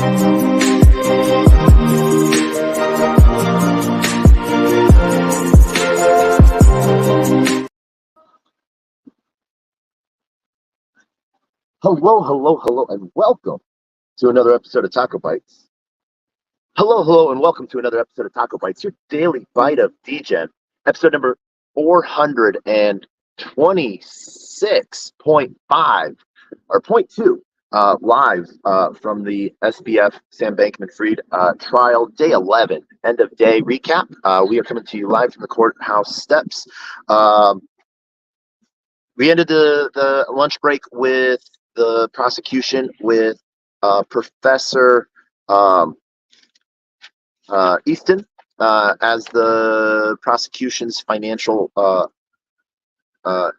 Hello, and welcome to another episode of TacoBytes. Hello, and welcome to another episode of TacoBytes, your daily bite of Degen, episode number 426.5 or point 2, live from the SBF Sam Bankman-Fried trial, day 11, end of day recap. We are coming to you live from the courthouse steps. We ended the lunch break with the prosecution with Professor Easton as the prosecution's financial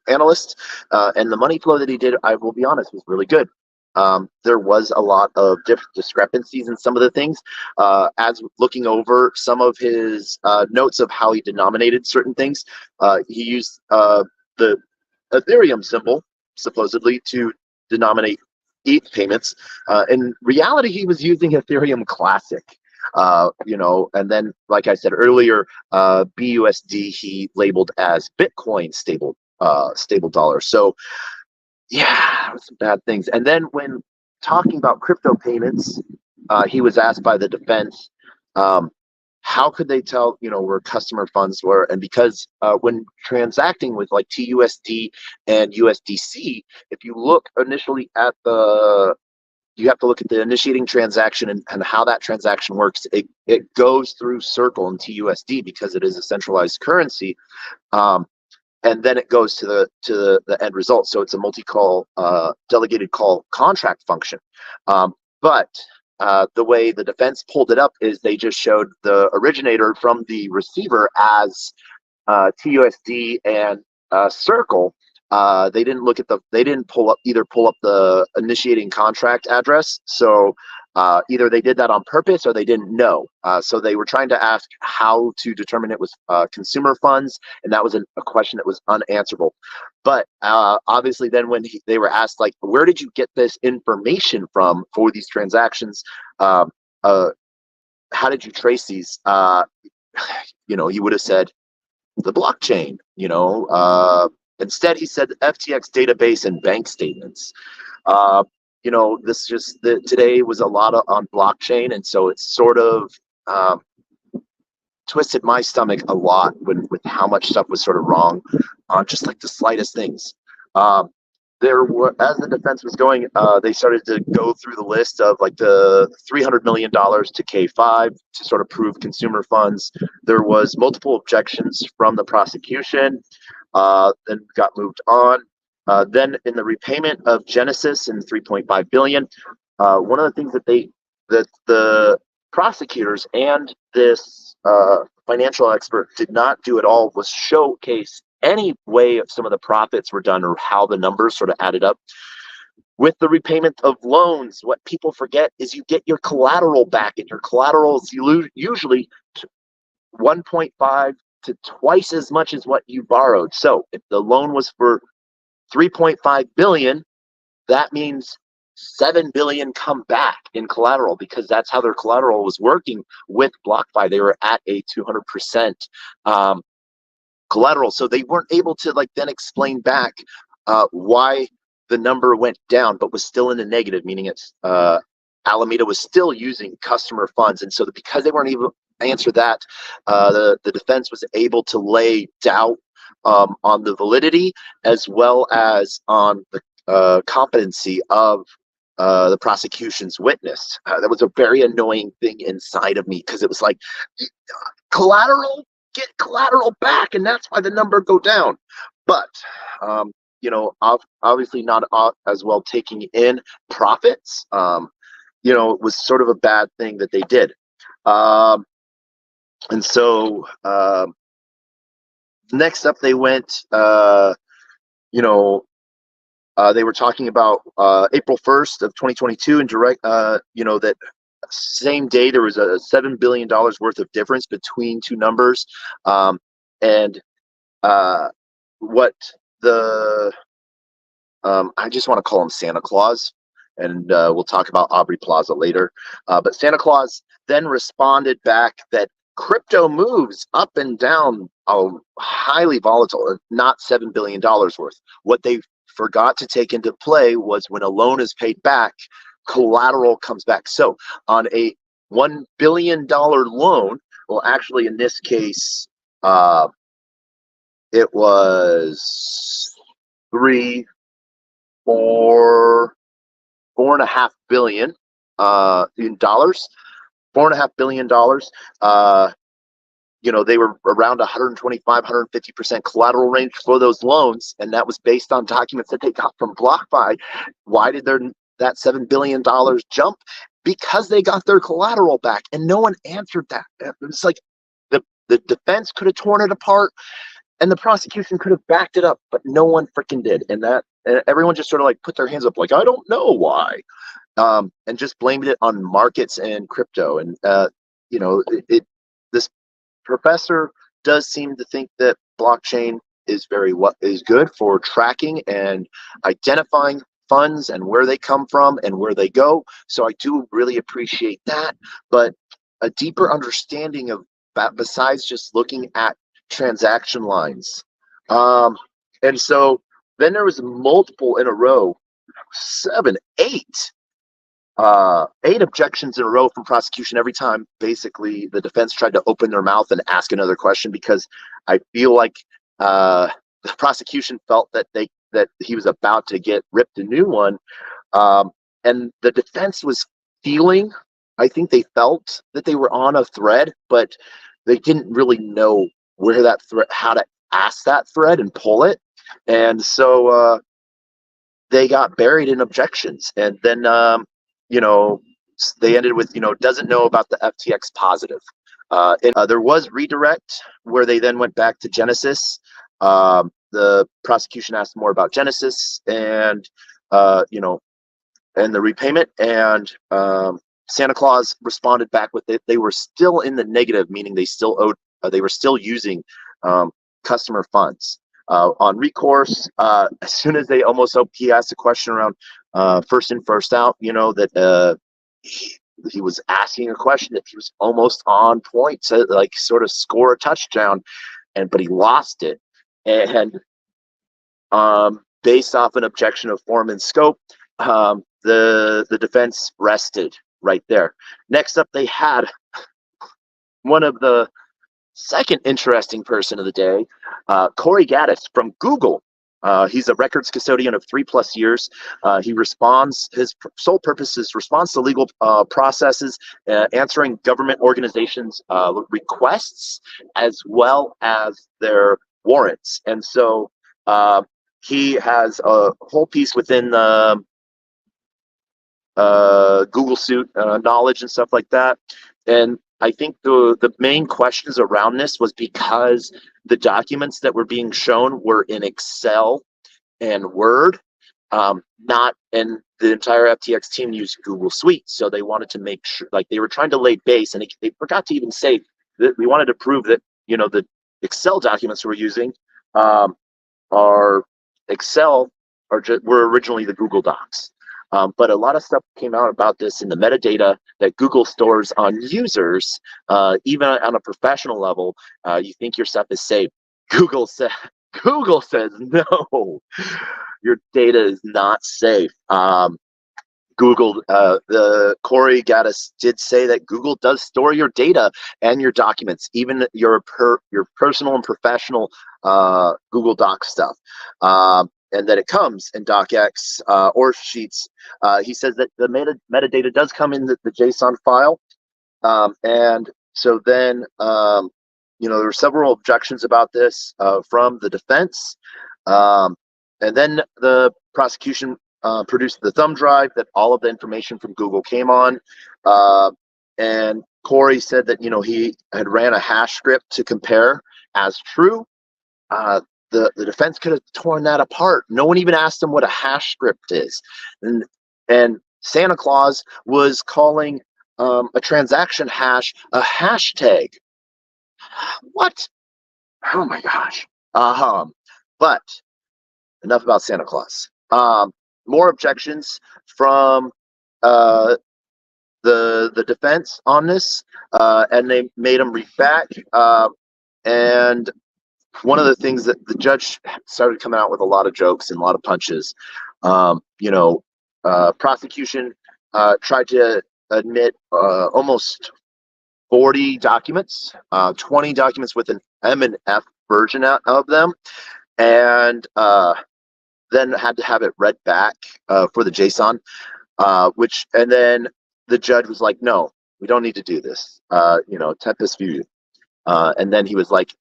analyst, and the money flow that he did, I will be honest, was really good. There was a lot of discrepancies in some of the things. As looking over some of his notes of how he denominated certain things, he used the Ethereum symbol, supposedly, to denominate ETH payments. In reality, he was using Ethereum Classic, and then, like I said earlier, BUSD he labeled as Bitcoin stable dollar. So, yeah, some bad things. And then when talking about crypto payments, he was asked by the defense, how could they tell, where customer funds were? And because when transacting with like TUSD and USDC, if you look initially at you have to look at the initiating transaction and how that transaction works. It goes through Circle and TUSD because it is a centralized currency, and then it goes to the end result. So it's a multi-call, delegated call contract function. But the way the defense pulled it up is they just showed the originator from the receiver as TUSD and Circle. They didn't pull up the initiating contract address. So either they did that on purpose or they didn't know. So they were trying to ask how to determine it was consumer funds, and that was a question that was unanswerable. But obviously then when they were asked, like, where did you get this information from for these transactions? How did you trace these? You would have said the blockchain, instead he said FTX database and bank statements. Today was a lot on blockchain, and so it's sort of twisted my stomach a lot with how much stuff was sort of wrong on just like the slightest things. There were, as the defense was going, they started to go through the list of like the $300 million to K5 to sort of prove consumer funds. There was multiple objections from the prosecution, then got moved on. Then in the repayment of Genesis in $3.5 billion, one of the things that the prosecutors and this financial expert did not do at all was showcase any way of some of the profits were done or how the numbers sort of added up. With the repayment of loans, what people forget is you get your collateral back, and your collateral is usually 1.5 to twice as much as what you borrowed. So if the loan was for $3.5 billion, that means $7 billion come back in collateral, because that's how their collateral was working with BlockFi. They were at a 200% collateral, so they weren't able to then explain back why the number went down but was still in the negative, meaning it's Alameda was still using customer funds. And so because they weren't able to answer that, the defense was able to lay doubt on the validity as well as on the competency of the prosecution's witness. That was a very annoying thing inside of me, because it was like, collateral, get collateral back, and that's why the number go down. But obviously not as well taking in profits. It was sort of a bad thing that they did. And so next up, they went, they were talking about April 1st of 2022, and that same day there was a $7 billion worth of difference between two numbers. And what the I just want to call him Santa Claus, and we'll talk about Aubrey Plaza later. But Santa Claus then responded back that crypto moves up and down are highly volatile, not $7 billion worth. What they forgot to take into play was when a loan is paid back, collateral comes back. So on a $1 billion loan, well, actually in this case, it was 4.5 billion in dollars, $4.5 billion. They were around 125, 150% collateral range for those loans, and that was based on documents that they got from BlockFi. Why did that $7 billion jump? Because they got their collateral back, and no one answered that. It's like the defense could have torn it apart, and the prosecution could have backed it up, but no one freaking did. And everyone just sort of like put their hands up, like, I don't know why, and just blamed it on markets and crypto. And this professor does seem to think that blockchain is is good for tracking and identifying funds and where they come from and where they go. So I do really appreciate that. But a deeper understanding of that, besides just looking at transaction lines. And so then there was multiple in a row, 7, 8 objections in a row from prosecution every time basically the defense tried to open their mouth and ask another question, because I feel like the prosecution felt that he was about to get ripped a new one, and the defense was I think they felt that they were on a thread, but they didn't really know where that thread, how to ask that thread and pull it, and so they got buried in objections, and then they ended with, doesn't know about the FTX positive. There was redirect where they then went back to Genesis. The prosecution asked more about Genesis and, and the repayment. And Santa Claus responded back with it. They were still in the negative, meaning they still owed, they were still using customer funds. On recourse, as soon as they almost he asked a question around first in, first out, that he was asking a question that he was almost on point to like sort of score a touchdown, but he lost it. And based off an objection of form and scope, the defense rested right there. Next up, they had one of the second interesting person of the day, Corey Gaddis from Google. He's a records custodian of 3+ years. He responds, his sole purpose is response to legal processes, answering government organizations' requests as well as their warrants. And so he has a whole piece within the Google suit knowledge and stuff like that. And I think the main questions around this was because the documents that were being shown were in Excel and Word, and the entire FTX team used Google Suite. So they wanted to make sure, like they were trying to lay base, and they forgot to even say that we wanted to prove that, the Excel documents we're using are Excel were originally the Google Docs. But a lot of stuff came out about this in the metadata that Google stores on users, even on a professional level. You think your stuff is safe. Google says no, your data is not safe. Google, the Corey Gaddis did say that Google does store your data and your documents, even your personal and professional Google Docs stuff. And that it comes in DocX or Sheets. He says that the metadata does come in the JSON file. And so then, there were several objections about this from the defense. And then the prosecution produced the thumb drive that all of the information from Google came on. And Corey said that, he had ran a hash script to compare as true. The defense could have torn that apart. No one even asked him what a hash script is. And Santa Claus was calling a transaction hash a hashtag. What? Oh my gosh. But enough about Santa Claus. more objections from the defense on this, and they made him read back. And one of the things that the judge started coming out with a lot of jokes and a lot of punches. Prosecution tried to admit almost 40 documents, 20 documents with an M and F version of them, and then had to have it read back for the JSON, and then the judge was like, no, we don't need to do this, tempest view. And then he was like,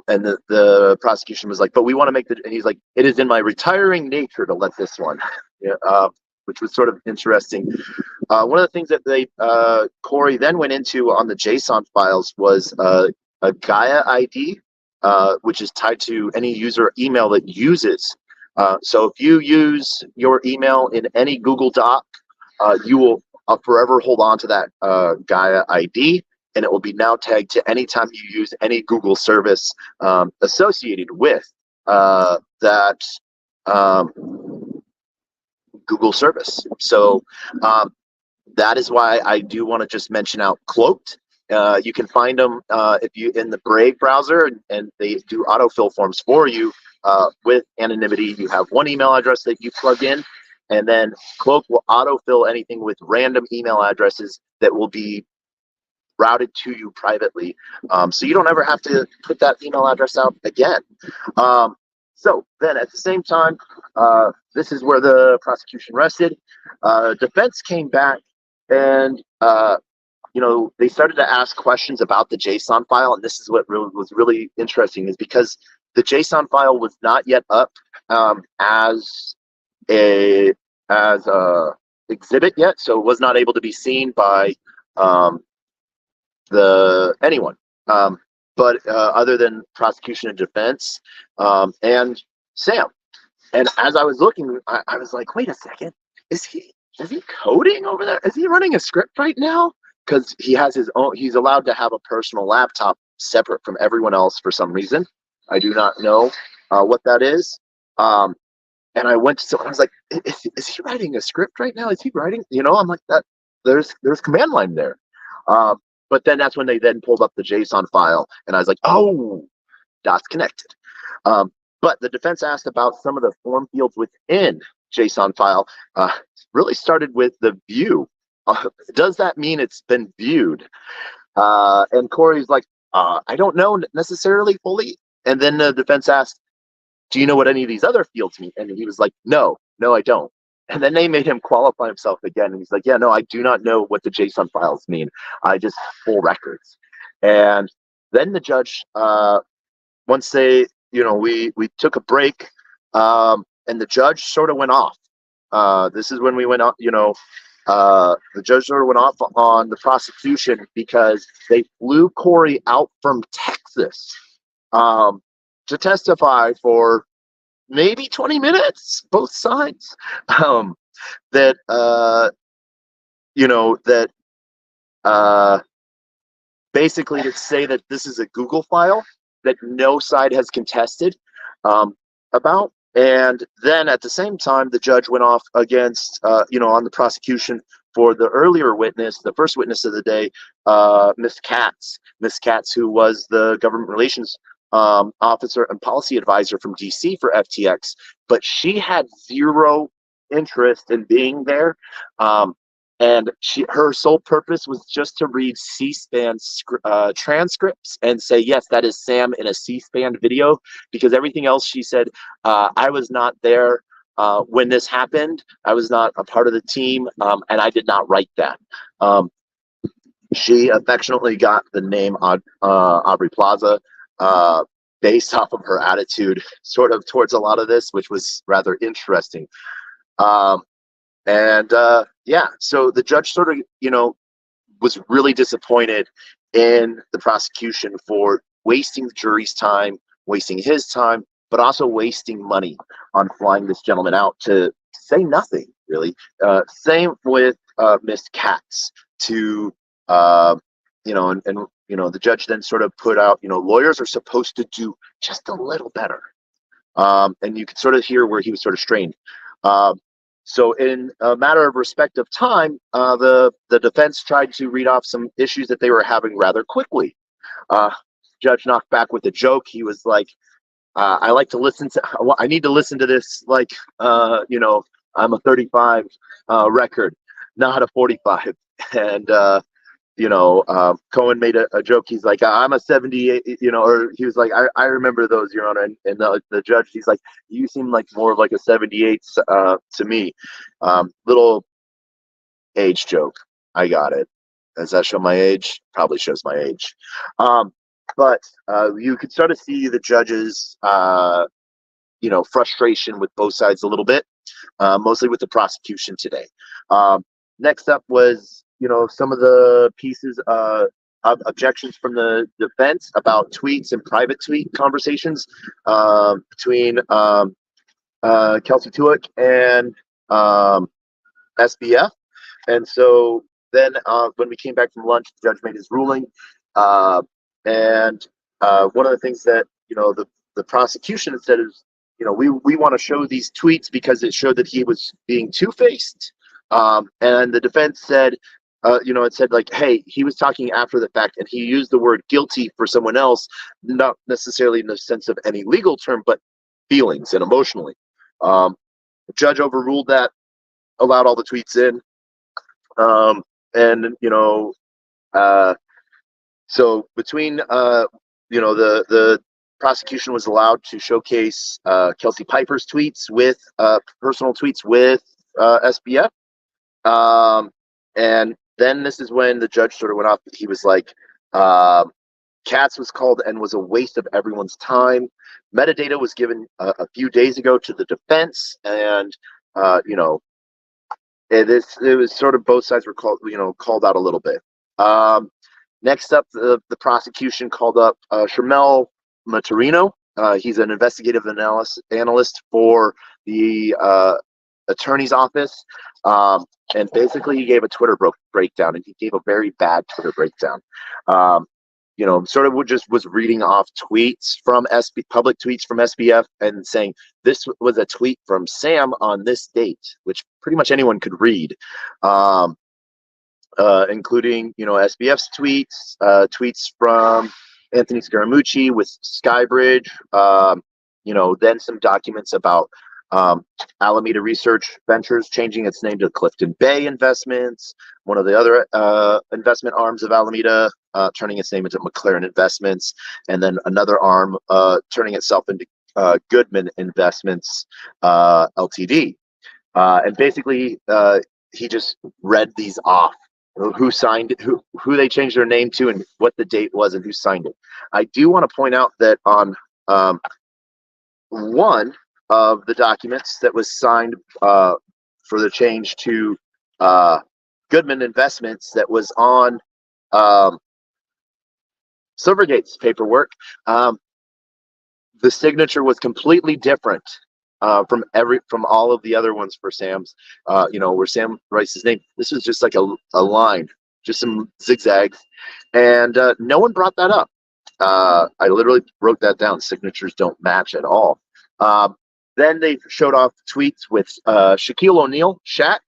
and the prosecution was like, but we want to make and he's like, it is in my retiring nature to let this one, which was sort of interesting. One of the things that Corey then went into on the JSON files was a Gaia ID, which is tied to any user email that uses. So if you use your email in any Google Doc, you will forever hold on to that Gaia ID, and it will be now tagged to any time you use any Google service associated with that Google service. So that is why I do want to just mention out Cloaked. You can find them if you in the Brave browser, and they do autofill forms for you with anonymity. You have one email address that you plug in, and then Cloak will autofill anything with random email addresses that will be routed to you privately. So you don't ever have to put that email address out again. So then at the same time, this is where the prosecution rested. Defense came back and they started to ask questions about the JSON file, and this is what was really interesting, is because the JSON file was not yet up as a exhibit yet, so it was not able to be seen by anyone, but other than prosecution and defense and Sam. And as I was looking, I was like, wait a second, is he coding over there? Is he running a script right now? Because he has his own, he's allowed to have a personal laptop separate from everyone else for some reason. I do not know what that is. And I went to someone, I was like, is he writing a script right now? Is he writing? I'm like, that there's command line there. But then that's when they then pulled up the JSON file, and I was like, oh, dots connected. But the defense asked about some of the form fields within JSON file. Really started with the view. Does that mean it's been viewed? And Corey's like, I don't know necessarily fully. And then the defense asked, do you know what any of these other fields mean? And he was like, no, I don't. And then they made him qualify himself again. And he's like, yeah, no, I do not know what the JSON files mean. I just pull records. And then the judge, once they, we took a break, and the judge sort of went off. This is when we went off, the judge sort of went off on the prosecution because they flew Corey out from Texas to testify for maybe 20 minutes, both sides, basically to say that this is a Google file that no side has contested about. And then at the same time, the judge went off against, on the prosecution for the earlier witness, the first witness of the day, Miss Katz, who was the government relations officer and policy advisor from DC for FTX, but she had zero interest in being there. And her sole purpose was just to read C-SPAN transcripts and say, yes, that is Sam in a C-SPAN video, because everything else she said, I was not there when this happened. I was not a part of the team, and I did not write that. She affectionately got the name Aubrey Plaza based off of her attitude sort of towards a lot of this, which was rather interesting. So the judge sort of, was really disappointed in the prosecution for wasting the jury's time, wasting his time, but also wasting money on flying this gentleman out to say nothing, really. Same with Miss Katz to, the judge then sort of put out, lawyers are supposed to do just a little better. And you could sort of hear where he was sort of strained. So in a matter of respect of time, the defense tried to read off some issues that they were having rather quickly. Uh, Judge knocked back with a joke. He was like, I like to listen to, I need to listen to this like, I'm a 35 record, not a 45. And, Cohen made a joke. He's like, I'm a 78, or he was like, I remember those, Your Honor. And the judge, he's like, you seem like more of like a 78 to me. Little age joke. I got it. Does that show my age? Probably shows my age. But you could start to see the judges, frustration with both sides a little bit, mostly with the prosecution today. Next up was, some of the pieces of objections from the defense about tweets and private tweet conversations between Kelsey Tuick and SBF. And so then when we came back from lunch, the judge made his ruling. And one of the things that, the prosecution had said is, we want to show these tweets because it showed that he was being two-faced. And the defense said, it said like, hey, he was talking after the fact and he used the word guilty for someone else, not necessarily in the sense of any legal term, but feelings and emotionally. The judge overruled that, allowed all the tweets in. So between, the prosecution was allowed to showcase Kelsey Piper's tweets with personal tweets with SBF. And then this is when the judge sort of went off. He was like, Katz was called and was a waste of everyone's time. Metadata was given a few days ago to the defense, and it was sort of both sides were called out a little bit. Next up, the prosecution called up Shermel Maturino. He's an investigative analyst for the attorney's office. And basically he gave a Twitter breakdown, and he gave a very bad Twitter breakdown. Sort of just was reading off tweets from public tweets from SBF and saying this was a tweet from Sam on this date, which pretty much anyone could read, including SBF's tweets, tweets from Anthony Scaramucci with Skybridge, then some documents about Alameda Research Ventures changing its name to Clifton Bay Investments, one of the other investment arms of Alameda turning its name into McLaren Investments, and then another arm turning itself into Goodman Investments Ltd. And basically he just read these off, who signed it, who they changed their name to, and what the date was, and who signed it. I do want to point out that on one of the documents that was signed for the change to Goodman Investments, that was on Silvergate's paperwork, the signature was completely different from all of the other ones for Sam's. Where Sam writes his name, this was just like a line, just some zigzags, and no one brought that up. I literally wrote that down. Signatures don't match at all. Then they showed off tweets with Shaquille O'Neal, Shaq,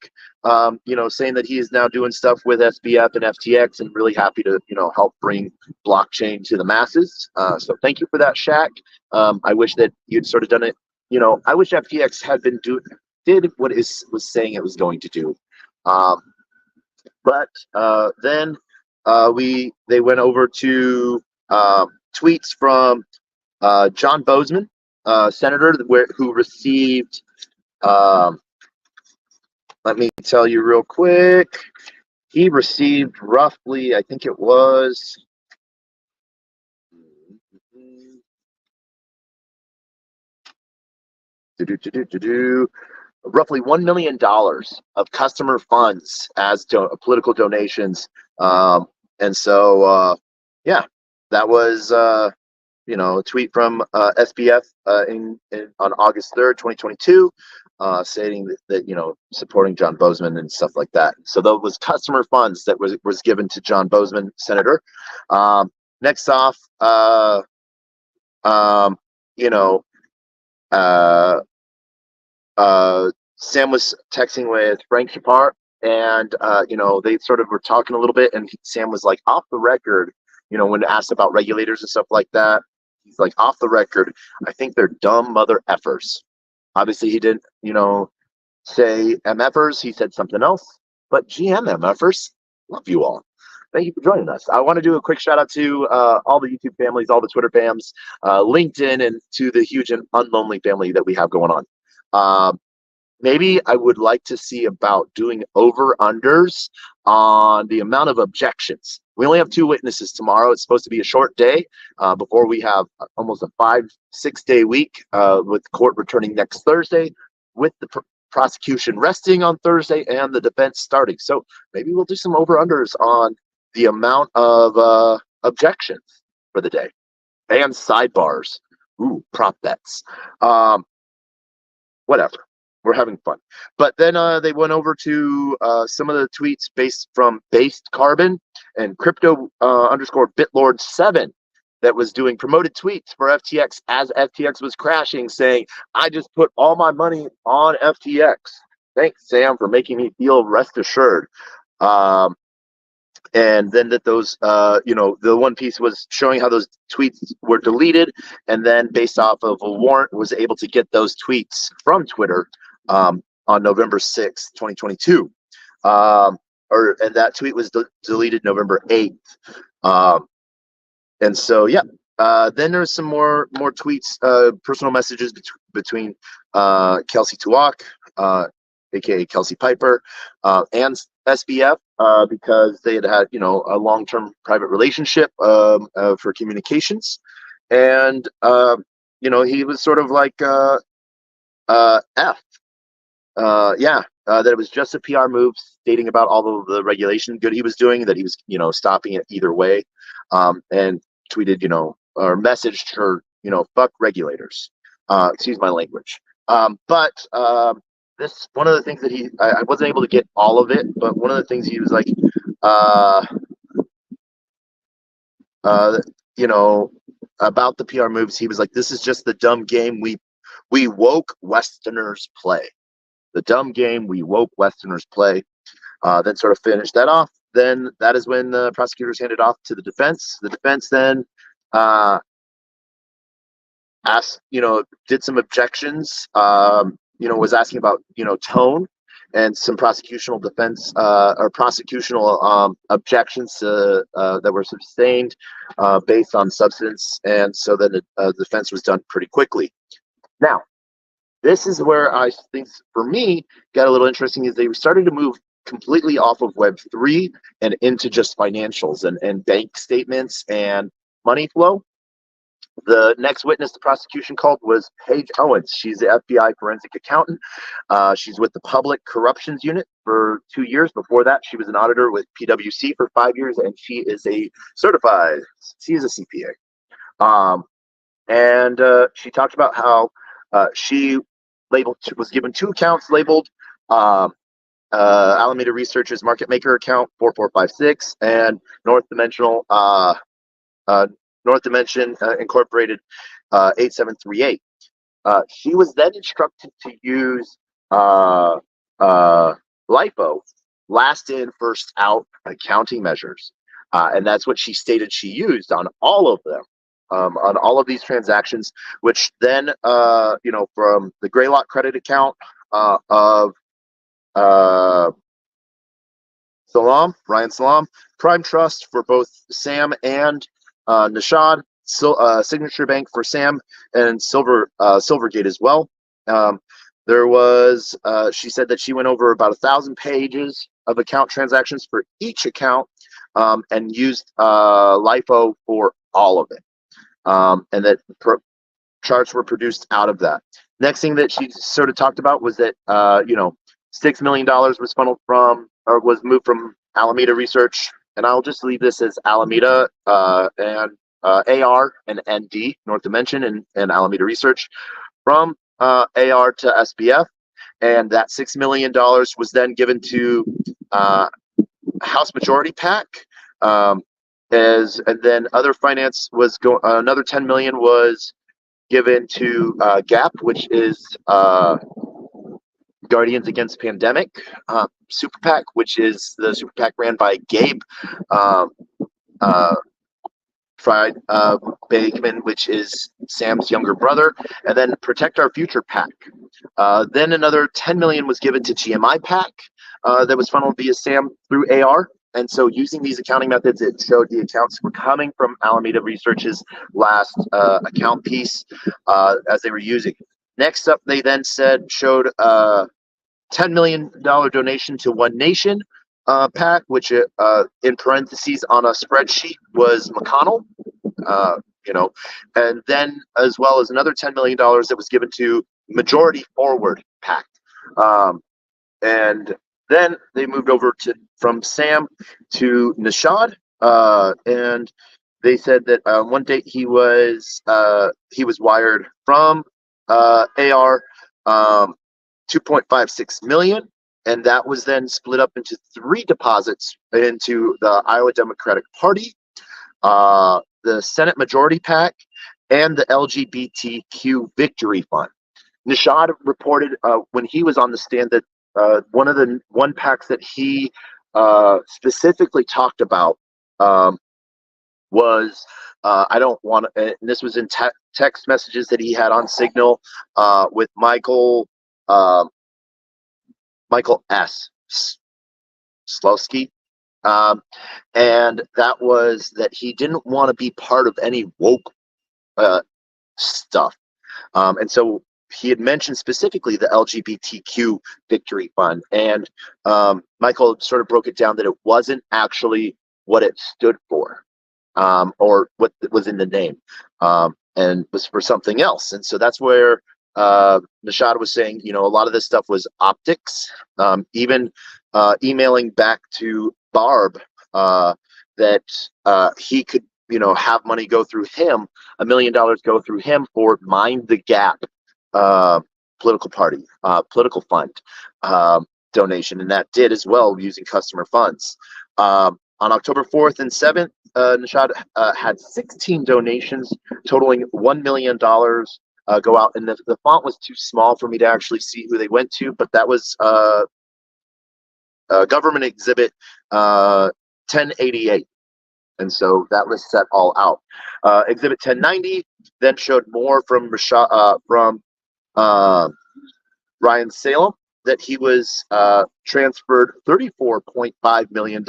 saying that he is now doing stuff with SBF and FTX and really happy to, help bring blockchain to the masses. So thank you for that, Shaq. I wish that you'd sort of done it. I wish FTX had did what it was saying it was going to do. But then they went over to tweets from John Bozeman, senator, who received, let me tell you real quick, he received roughly, I think it was, roughly $1 million of customer funds as political donations. And so, that was, a tweet from SBF on August 3rd, 2022, stating that supporting John Bozeman and stuff like that. So that was customer funds that was given to John Bozeman, senator. Next off, Sam was texting with Frank Chappart, and they sort of were talking a little bit, and Sam was like, off the record, when asked about regulators and stuff like that, he's like, off the record, I think they're dumb mother effers. Obviously, he didn't, say MFers. He said something else, but GM MFers, love you all. Thank you for joining us. I want to do a quick shout out to all the YouTube families, all the Twitter fams, LinkedIn, and to the huge and unlonely family that we have going on. Maybe I would like to see about doing over-unders on the amount of objections. We only have 2 witnesses tomorrow. It's supposed to be a short day before we have almost a 5-6 day week with court returning next Thursday, with the prosecution resting on Thursday and the defense starting. So maybe we'll do some over-unders on the amount of objections for the day. And sidebars. Ooh, prop bets. Whatever. We're having fun. But then they went over to some of the tweets based Carbon and crypto _ bitlord7 that was doing promoted tweets for FTX as FTX was crashing, saying, I just put all my money on FTX. Thanks, Sam, for making me feel rest assured. And then that those, the one piece was showing how those tweets were deleted, and then based off of a warrant was able to get those tweets from Twitter on November 6th, 2022. And that tweet was deleted November 8th. And so, yeah. Then there's some more tweets, personal messages between Kelsey Tuak, aka Kelsey Piper, and SBF, because they had a long-term private relationship for communications, and he was sort of like that it was just a PR move, stating about all of the regulation good he was doing, that he was stopping it either way, and tweeted or messaged her fuck regulators. Excuse my language. But this one of the things that I wasn't able to get all of it, but one of the things he was like, about the PR moves, he was like, this is just the dumb game we woke Westerners play. The dumb game we woke Westerners play. Then sort of finished that off. Then that is when the prosecutors handed off to the defense. The defense then asked, did some objections. Was asking about, tone, and some prosecutional defense or prosecutional objections that were sustained based on substance. And so then the defense was done pretty quickly. Now, this is where I think, for me, got a little interesting, is they started to move completely off of Web3 and into just financials and bank statements and money flow. The next witness the prosecution called was Paige Owens. She's the FBI forensic accountant. She's with the Public Corruptions Unit for 2 years. Before that, she was an auditor with PwC for 5 years, and she is a CPA. And she talked about how she was given 2 accounts labeled Alameda Research's market maker account 4456 and North Dimension Incorporated 8738. She was then instructed to use LIFO, last in, first out accounting measures. And that's what she stated she used on all of them, on all of these transactions, which then, from the Greylock credit account of Ryan Salam, Prime Trust for both Sam and Nishad, Signature Bank for Sam, and Silvergate as well. There was, she said that she went over about 1,000 pages of account transactions for each account, and used LIFO for all of it, and that charts were produced out of that. Next thing that she sort of talked about was that $6 million was funneled from, or was moved from Alameda Research, and I'll just leave this as Alameda and AR and ND, North Dimension and Alameda Research, from AR to SBF, and that $6 million was then given to House Majority PAC, and then other finance was another $10 million was given to GAP, which is Guardians Against Pandemic super PAC, which is the super PAC ran by Gabe Fried Bakeman, which is Sam's younger brother, and then Protect Our Future PAC. Then another 10 million was given to GMI PAC that was funneled via Sam through AR. And so using these accounting methods, it showed the accounts were coming from Alameda Research's last account piece as they were using. Next up, they then showed $10 million donation to One Nation PAC, which in parentheses on a spreadsheet was McConnell, and then as well as another $10 million that was given to Majority Forward PAC. And then they moved over from Sam to Nishad, and they said that one date he was wired from AR 2.56 million, and that was then split up into 3 deposits into the Iowa Democratic Party, the Senate Majority PAC, and the LGBTQ Victory Fund. Nishad reported when he was on the stand that one PACs that he specifically talked about was I don't want to, and this was in text messages that he had on Signal with Michael S. Slowski, and that was that he didn't want to be part of any woke stuff, and so he had mentioned specifically the LGBTQ Victory Fund, and Michael sort of broke it down that it wasn't actually what it stood for, or what was in the name, and was for something else. And so that's where Nishad was saying, a lot of this stuff was optics, even emailing back to Barb that he could, have money go through him, $1 million go through him for Mind the Gap political party, political fund donation, and that did as well using customer funds. On October 4th and 7th, Nishad had 16 donations totaling $1 million go out, and the font was too small for me to actually see who they went to, but that was government exhibit 1088, and so that was set all out. Exhibit 1090 then showed more from Ryan Salem, that he was transferred $34.5 million,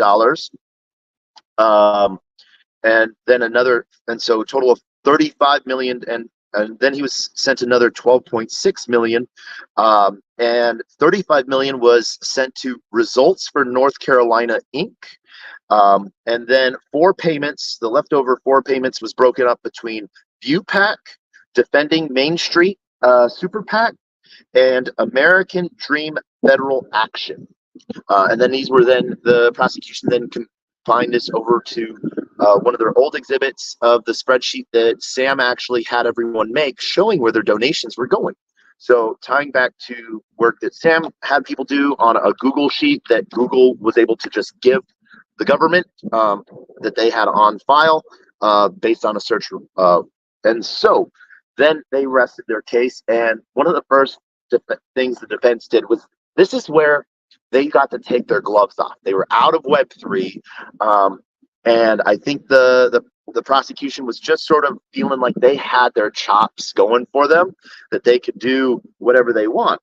and then another, and so a total of 35 million, and then he was sent another 12.6 million, and 35 million was sent to Results for North Carolina Inc. And then 4 payments, the leftover 4 payments was broken up between View PAC, Defending Main Street Super PAC, and American Dream Federal Action. And then these were then, the prosecution then confined this over to one of their old exhibits of the spreadsheet that Sam actually had everyone make, showing where their donations were going. So tying back to work that Sam had people do on a Google sheet that Google was able to just give the government that they had on file based on a search. And so then they rested their case. And one of the first things the defense did was, this is where they got to take their gloves off. They were out of Web3. And I think the prosecution was just sort of feeling like they had their chops going for them, that they could do whatever they want.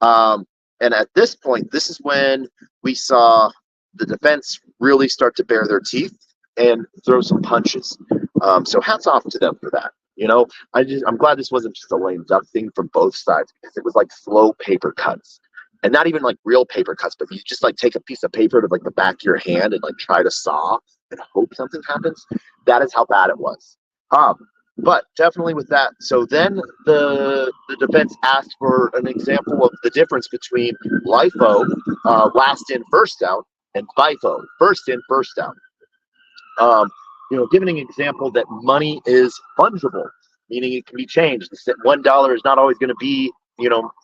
And at this point, this is when we saw the defense really start to bare their teeth and throw some punches. So hats off to them for that. I'm glad this wasn't just a lame duck thing from both sides, because it was like slow paper cuts. And not even like real paper cuts, but you just like take a piece of paper to like the back of your hand and like try to saw and hope something happens. That is how bad it was. But definitely with that. So then the defense asked for an example of the difference between LIFO, last in, first out, and FIFO, first in, first out. Giving an example that money is fungible, meaning it can be changed. $1 is not always going to be,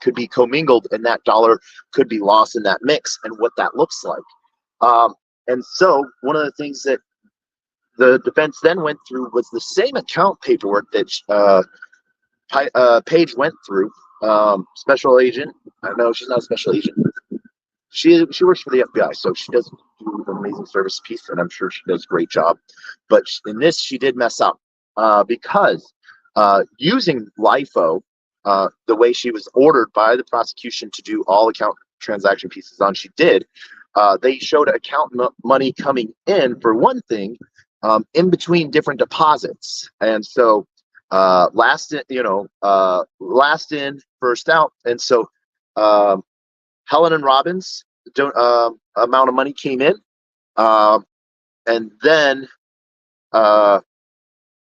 could be commingled, and that dollar could be lost in that mix, and what that looks like. And so one of the things that the defense then went through was the same account paperwork that Page went through, special agent. I know she's not a special agent. She works for the FBI, so she does do an amazing service piece, and I'm sure she does a great job. But in this, she did mess up because using LIFO, the way she was ordered by the prosecution to do all account transaction pieces on, she did. They showed account money coming in for one thing, in between different deposits, and so last in, last in, first out, and so. Helen and Robin's amount of money came in, and then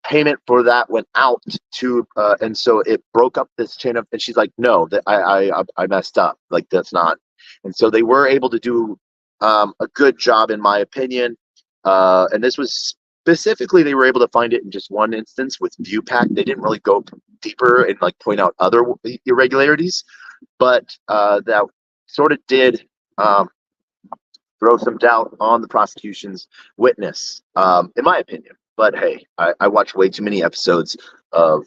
payment for that went out to, and so it broke up this chain of. And she's like, "No, that I messed up. Like that's not." And so they were able to do a good job, in my opinion. And this was specifically, they were able to find it in just one instance with ViewPack. They didn't really go deeper and like point out other irregularities, but that sort of did throw some doubt on the prosecution's witness, in my opinion. But hey, I watch way too many episodes of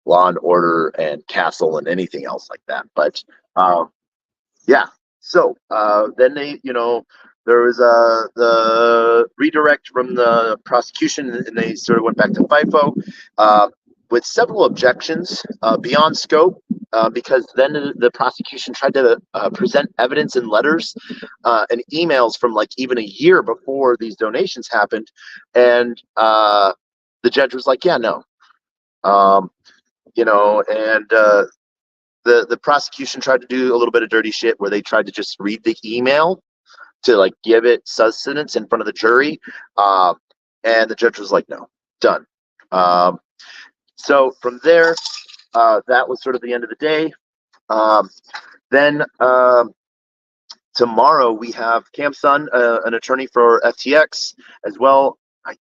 Law and Order and Castle and anything else like that. But yeah, so then they, there was the redirect from the prosecution, and they sort of went back to FIFO with several objections beyond scope, because then the prosecution tried to present evidence in letters and emails from like even a year before these donations happened, and the judge was like, "Yeah, no," and the prosecution tried to do a little bit of dirty shit where they tried to just read the email to like give it sustenance in front of the jury, and the judge was like, "No, done." So from there, that was sort of the end of the day. Then tomorrow we have Cam Sun, an attorney for FTX, as well. I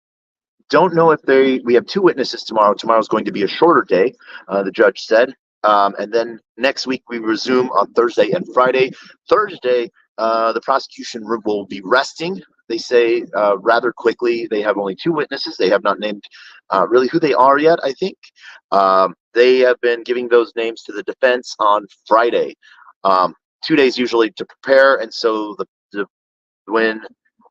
don't know if we have two witnesses tomorrow. Tomorrow's going to be a shorter day, the judge said. And then next week we resume on Thursday and Friday. Thursday, the prosecution will be resting. They say rather quickly. They have only two witnesses. They have not named really who they are yet, I think. They have been giving those names to the defense on Friday. 2 days usually to prepare, and so when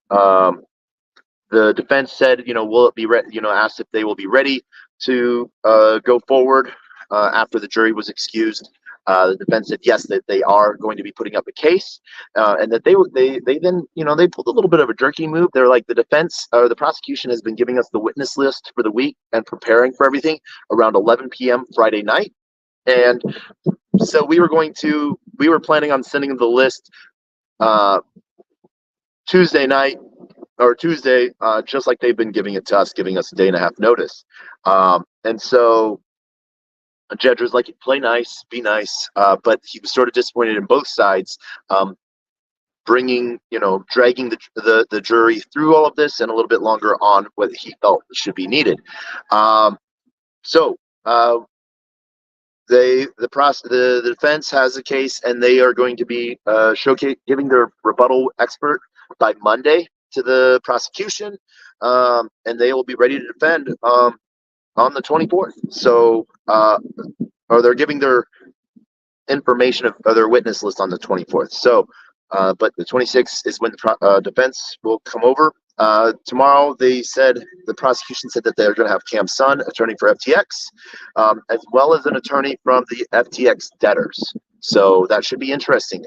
the defense said, will it be ready? Asked if they will be ready to go forward after the jury was excused. The defense said yes, that they are going to be putting up a case, and that they then they pulled a little bit of a jerky move. They're like, the defense or the prosecution has been giving us the witness list for the week and preparing for everything around 11 p.m. Friday night, and so we were planning on sending them the list Tuesday night or Tuesday, just like they've been giving it to us, giving us a day and a half notice, and so. The judge was like, "Play nice, be nice," but he was sort of disappointed in both sides, dragging the jury through all of this and a little bit longer on what he felt should be needed. So the defense has a case, and they are going to be giving their rebuttal expert by Monday to the prosecution, and they will be ready to defend on the 24th. So, or they're giving their information of their witness list on the 24th. So, but the 26th is when the defense will come over. Tomorrow, the prosecution said that they're going to have Cam Sun, attorney for FTX, as well as an attorney from the FTX debtors. So that should be interesting.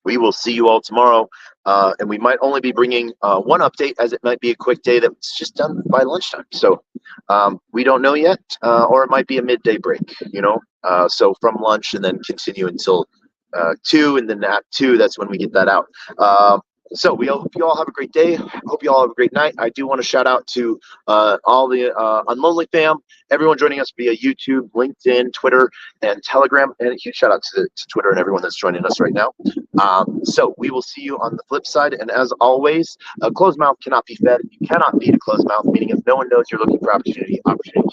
We will see you all tomorrow, and we might only be bringing one update, as it might be a quick day that's just done by lunchtime. So we don't know yet, or it might be a midday break, so from lunch and then continue until 2, and then at 2, that's when we get that out. So we hope you all have a great day. Hope you all have a great night. I do want to shout out to all the Unlonely fam, everyone joining us via YouTube, LinkedIn, Twitter, and Telegram, and a huge shout out to Twitter and everyone that's joining us right now. So we will see you on the flip side, and as always, a closed mouth cannot be fed. You cannot feed a closed mouth, meaning if no one knows you're looking for opportunity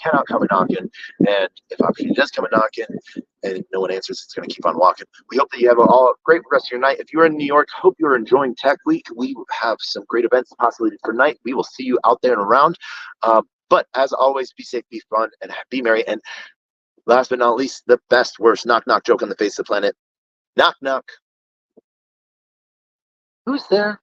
cannot come a knocking, and if opportunity does come a knocking and no one answers, it's going to keep on walking. We hope that you have a great rest of your night. If you're in New York, hope you're enjoying Tech Week. We have some great events possibly for tonight. We will see you out there and around. But as always, be safe, be fun, and be merry. And Last but not least, the best, worst knock knock joke on the face of the planet. Knock knock. Who's there?